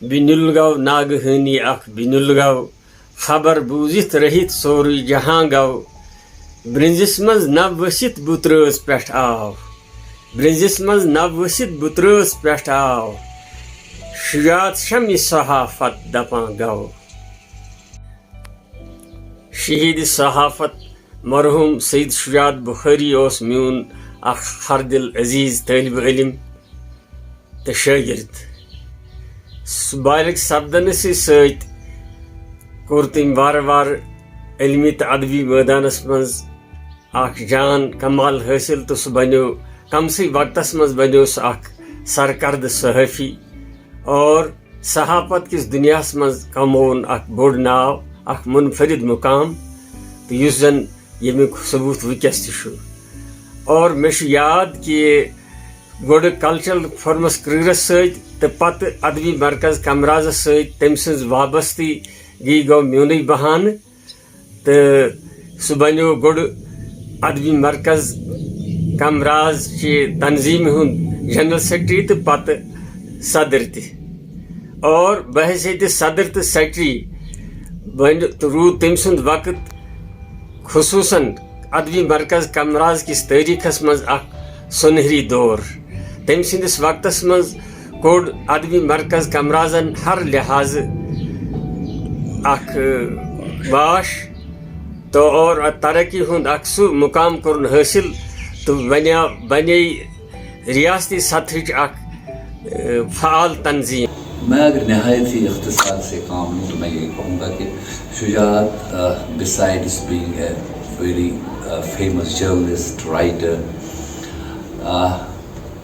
बिनुलगाव नागहनी अख बिनुलगाव खबर बूजित रहित सोरुई जहां गव ब्रिंजिस मज नव वसित बुत्रस पेठ आव ब्रिंजिस मज नव वसित बुत्रस पेठ आव शुजात शमी सहाफत दपा गव शहीद सहाफत मरहूम सईद शुजात बुखारी ओस म्यून अख हरदिल अजीज तालिब इल्म तो शागिर्द बालिग सपदन सत कोर तम वार वार इल्मी तो अदबी मैदानस मज अख जान कमाल हासिल तो सह बनो कम से वक्तस मज बनो अख सरकर्द सहाफ़ी और सहाफत किस दुनियास मज कमोन अख बोड़ नाव अख मुनफरिद मुकाम तो युस जन यमिक सबूत वुकस तह और मे याद कि गोड़ कल्चरल फॉर्मस क्रिगरस सत पत अदबी मरकज कमराजस सत तम सज वाबस्ती गई गो म्यून बहान तो सह बनो गोड़ अदबी मरकज कमराज चे तंजीम हुंद जनरल सेक्रेटरी तो पत सदर तह और बहसीत सदर तो सेक्रेटरी बन तो रूद तम सुंद वक्त खुसूसन अदबी मरकज कमराज किस तारीखस मज अख सुनहरी दौर तम सिंदिस वक्तस मज कोड अदबी मरकज कमराजन हर लिहाज अख बाश तो और तरक्की हुंद अख सह मुकाम कोर हासिल तो बने रियासती सतह अख फ़ाल तंजीम। मैं अगर नहायत ही इख्तिसार से काम लूँ तो मैं ये कहूँगा कि Shujaat besides being a very famous journalist writer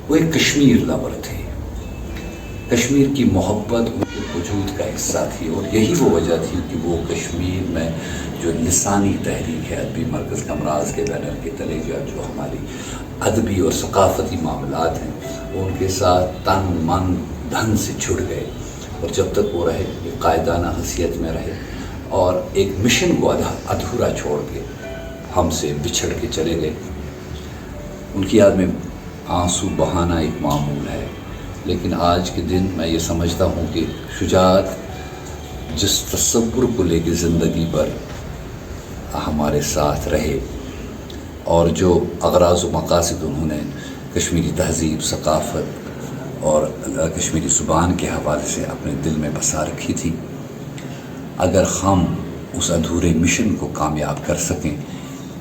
वो एक कश्मीर लवर थे। कश्मीर की मोहब्बत उनके वजूद का हिस्सा थी और यही वो वजह थी कि वो कश्मीर में जो लिसानी तहरीक है अदबी मरकज़ कमराज के बैनर के तले जो हमारी अदबी और सकाफती मामलात हैं वो उनके साथ तन मन धन से जुड़ गए और जब तक वो रहे एक कायदाना हैसियत में रहे और एक मिशन को अधूरा छोड़ के हमसे बिछड़ के चले गए। उनकी याद में आंसू बहाना एक मामूल है, लेकिन आज के दिन मैं ये समझता हूँ कि शुजात जिस तसव्वुर को लेके ज़िंदगी पर हमारे साथ रहे और जो अगराज़ व मकासद उन्होंने कश्मीरी तहज़ीब सकाफ़त और कश्मीरी ज़ुबान के हवाले से अपने दिल में बसा रखी थी, अगर हम उस अधूरे मिशन को कामयाब कर सकें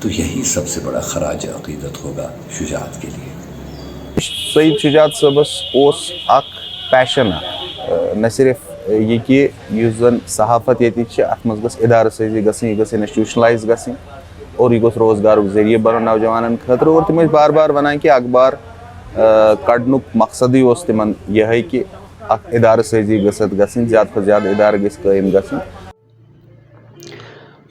तो यही सबसे बड़ा खराज अक़ीदत होगा शुजात के लिए। सईद शुजात सबस ओस अख पैशन न सिर्फ ये कि युस जन सहाफत ये अत मज गस इदार साजी गई यह इंस्टीट्यूशनलाइज गई और यह गोस रोजगार जरिए बन नौजवान खतर और तम बार बार वनान कि अखबार कड़नुक मकसद तिमन यह कि अख इदार साजी गसत गई ज़्यादा खुद ज़्यादा इदार गस कायम गई।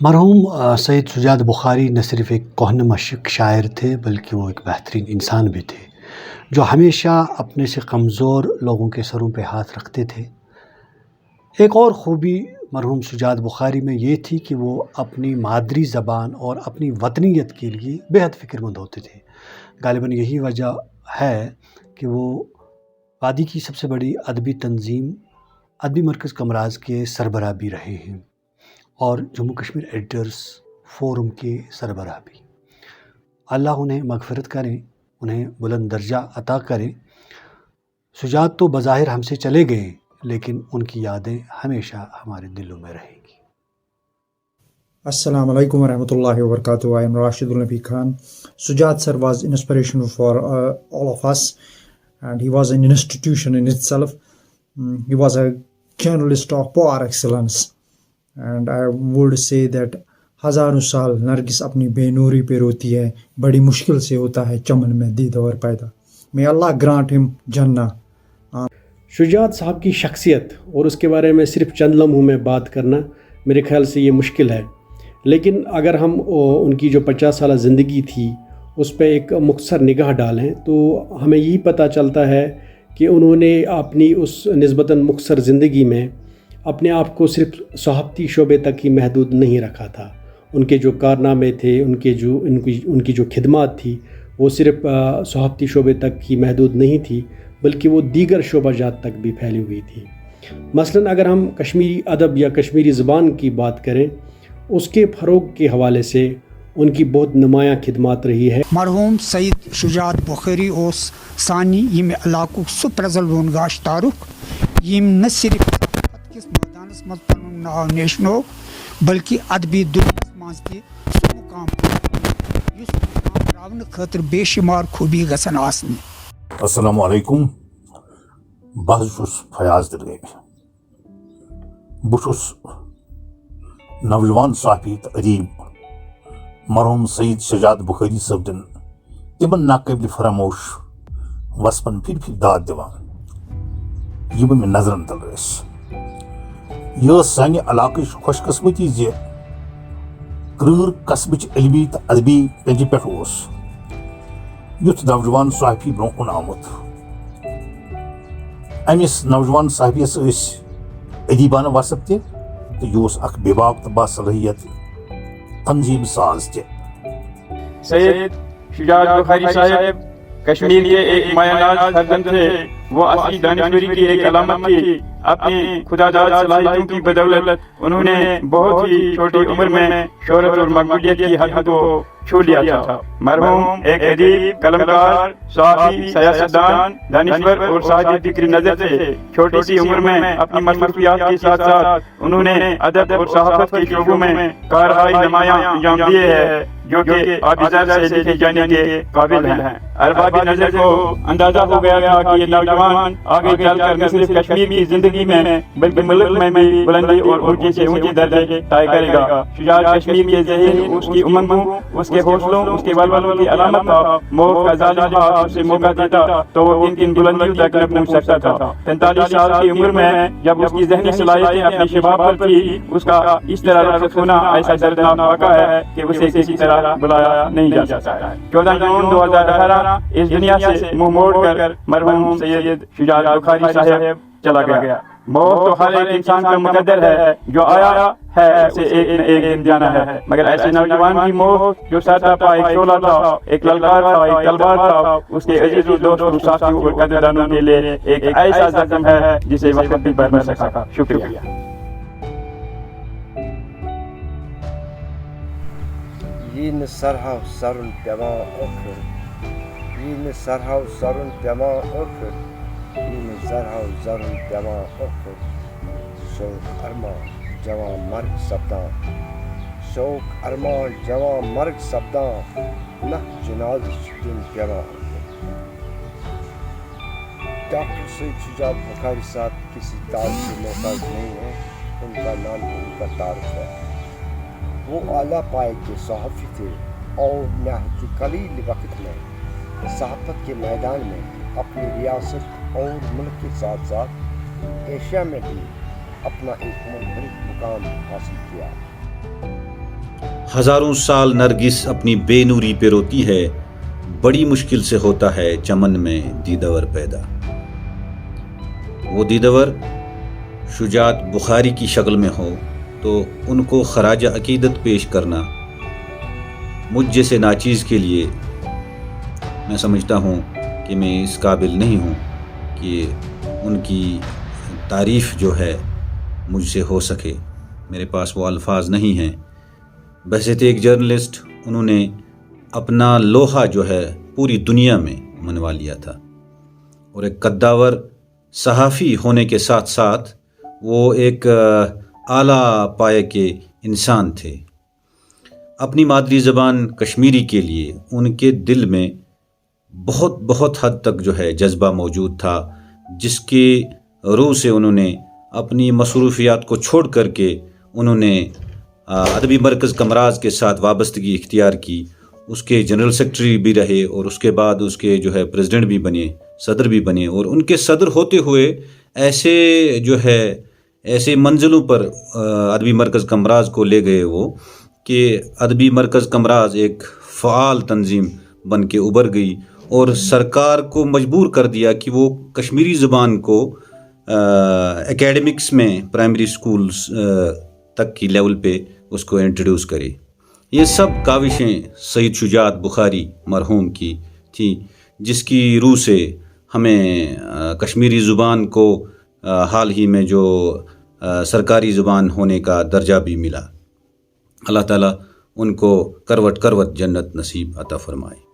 मरहूम सईद शुजात बुखारी न सिर्फ एक कोहनम शायर थे बल्कि वो एक बेहतरीन इंसान भी थे जो हमेशा अपने से कमज़ोर लोगों के सरों पे हाथ रखते थे। एक और ख़ूबी मरहूम शुजात बुखारी में ये थी कि वो अपनी मादरी ज़बान और अपनी वतनीयत के लिए बेहद फ़िक्रमंद होते थे। गालिबन यही वजह है कि वो वादी की सबसे बड़ी अदबी तंजीम अदबी मरकज़ कमराज के सरबराह भी रहे हैं और जम्मू कश्मीर एडिटर्स फोरम के सरबराह भी। अल्लाह उन्हें मग़फ़िरत करें, उन्हें बुलंद दर्जा अता करें। शुजात तो बज़ाहिर हमसे चले गए लेकिन उनकी यादें हमेशा हमारे दिलों में रहेंगी। Assalamu alaikum wa rahmatullahi wa barakatuh. I am Rashidul Nabi Khan. Sujat sir was inspiration for all of us, and he was an institution in itself. He was a journalist of par excellence, and I would say that हज़ारों साल नरगिस अपनी बेनूरी पे रोती है, बड़ी मुश्किल से होता है चमन में दीद और पैदा। May Allah grant him Jannah. Shujaat साहब की शख्सियत और उसके बारे में सिर्फ चंद लम्हों में बात करना मेरे ख्याल से ये मुश्किल है, लेकिन अगर हम उनकी जो 50 साल ज़िंदगी थी उस पर एक मुख्तसर निगाह डालें तो हमें यही पता चलता है कि उन्होंने अपनी उस निस्बतन मुख्तसर ज़िंदगी में अपने आप को सिर्फ सहाफ़ती शोबे तक ही महदूद नहीं रखा था। उनके जो कारनामे थे, उनकी जो खिदमत थी वो सिर्फ सहाफ़ती शोबे तक ही महदूद नहीं थी, बल्कि वो दीगर शोबा जात तक भी फैली हुई थी। मसलन अगर हम कश्मीरी अदब या कश्मीरी ज़बान की बात करें, उसके फ़रोग़ के हवाले से उनकी बहुत नुमायाँ खिदमात रही है। मरहूम सईद शुजात बुखारी ओस सानी यम इलाक़ुक सु प्रजल गाश तारुक यम न सिर्फ किस मैदानस मज पनुन नाव नेशनो बल्कि अदबी दुनिया मज ति सु मुकाम युस मुकाम रावन खतर बेशुमार खूबी गसन आसनी। अस्सलामु अलैकुम। बस छुस फयाज दिलगई बुछुस नौजवान साफी तो अदीब मरहूम सईद शुजात बुखारी सबदन तिमन नाकाबिल फरामोश वसपन फिर दाद दिवान यह मे नजरन तल रस। यह सानि इलाक़ खुशकिस्मती जे क्रूर कस्बच इल्मी तो अदबी पेंज पे युथ नौजवान साहफी ब्रोह कुन आमुत। अमिस नौजवान साहफियस अदीबाना वसफ ते यह अख बेबाक तो बासलाहियत तंजीम साज ते। सैयद शुजात बुखारी साहब कश्मीर के एक मायानाज फर्जंद थे। वो असली दानिशवरी की एक अलामत थी। अपनी खुदादाद सलाहियतों की बदौलत उन्होंने बहुत ही छोटी उम्र में शोहरत और मकबूलियत की हद को छू लिया था। मरहूम एक अदीब, कलमकार, सहाफ़ी, सियासतदान, दानिश्वर और साहिब फिक्री नजर से छोटी सी उम्र में अपनी मसरूफियात के साथ साथ उन्होंने अदब और सहाफत के शोबों में कारहाई नुमायां अंजाम दिए हैं जो कि आबिज़ात से देखे जाने के काबिल हैं। अरबाबी नजर को अंदाजा हो गया था कि ये नौजवान आगे चलकर न सिर्फ कश्मीर की जिंदगी में बल्कि मुल्क में भी बुलंदी और ऊंचे से ऊंचे दर्जे तय करेगा। शुजात कश्मीर के ज़हीन, उसकी उमंगों, उसके हौसलों, उसके वलवलों की अलामत था। मौत का ज़ालिम हाथ उसे मौका देता तो वो किन बुलंदियों तक न पहुंच सकता था। 45 साल की उम्र में जब उसकी ज़हनी सलाहियतें अपनी शबाब पर थी, उसका इस तरह रुखसत होना ऐसा दर्दनाक वाक़ा है कि उसे किसी तरह बुलाया नहीं जा सकता है। 14 जून 2018 इस दुनिया से मुंह मोड़कर मरहूम सैयद शुजात बुखारी साहब चला गया। मौत तो हर एक इंसान का मुकद्दर है, जो आया है उसे एक न एक दिन जाना है। मगर ऐसे नौजवान की मौत जो सादा था, एक शोला था, एक ललकार था, एक तलवार था, उसके अजीजों, दोस्तों, साथियों और कदरदानों के लिए एक ऐसा जख्म है जिसे वक्त भी भर न सका। शुक्रिया। Yine sarhav sarun pema okur. Yine sarhav sarun pema okur. Yine sarhav sarun pema okur. Şok arma java marg sabdan. Şok arma java marg sabdan. Nah cenaz din pema okur. Doctor Saeed Shujaat Bukhari साहब किसी तार से मोहताज नहीं है। उनका नाम उनका तारुफ है। वो आला पाए के सहाफ़ी थे और नहायत कलील वक्त में सहाफ़त के मैदान में अपनी रियासत और मुल्क के साथ साथ एशिया में भी अपना एक मुनफरिद मुकाम हासिल किया। हज़ारों साल नरगिस अपनी बेनूरी पे रोती है, बड़ी मुश्किल से होता है चमन में दीदावर पैदा। वो दीदावर शुजात बुखारी की शक्ल में हो तो उनको खराज अकीदत पेश करना मुझ जैसे नाचीज़ के लिए मैं समझता हूँ कि मैं इस काबिल नहीं हूँ कि उनकी तारीफ़ जो है मुझसे हो सके। मेरे पास वो अल्फाज नहीं हैं। बहसेत एक जर्नलिस्ट, उन्होंने अपना लोहा जो है पूरी दुनिया में मनवा लिया था और एक कद्दावर सहाफ़ी होने के साथ साथ वो एक आला पाए के इंसान थे। अपनी मादरी ज़बान कश्मीरी के लिए उनके दिल में बहुत हद तक जो है जज्बा मौजूद था, जिसके रूह से उन्होंने अपनी मसरूफियात को छोड़ करके उन्होंने अदबी मरकज़ कमराज के साथ वाबस्तगी इख्तियार की। उसके जनरल सेक्रेटरी भी रहे और उसके बाद उसके जो है प्रेसिडेंट भी बने, सदर भी बने और उनके सदर होते हुए ऐसे मंजिलों पर अदबी मरकज़ कमराज को ले गए वो कि अदबी मरकज़ कमराज एक फ़आल तंजीम बन के उभर गई और सरकार को मजबूर कर दिया कि वो कश्मीरी ज़बान को एकेडमिक्स में प्राइमरी स्कूल्स तक की लेवल पे उसको इंट्रोड्यूस करे। ये सब काविशें सईद शुजात बुखारी मरहूम की थी, जिसकी रूह से ہمیں کشمیری زبان کو حال ہی میں جو سرکاری زبان ہونے کا درجہ بھی ملا. اللہ تعالیٰ ان کو کروٹ کروٹ جنت نصیب عطا فرمائے.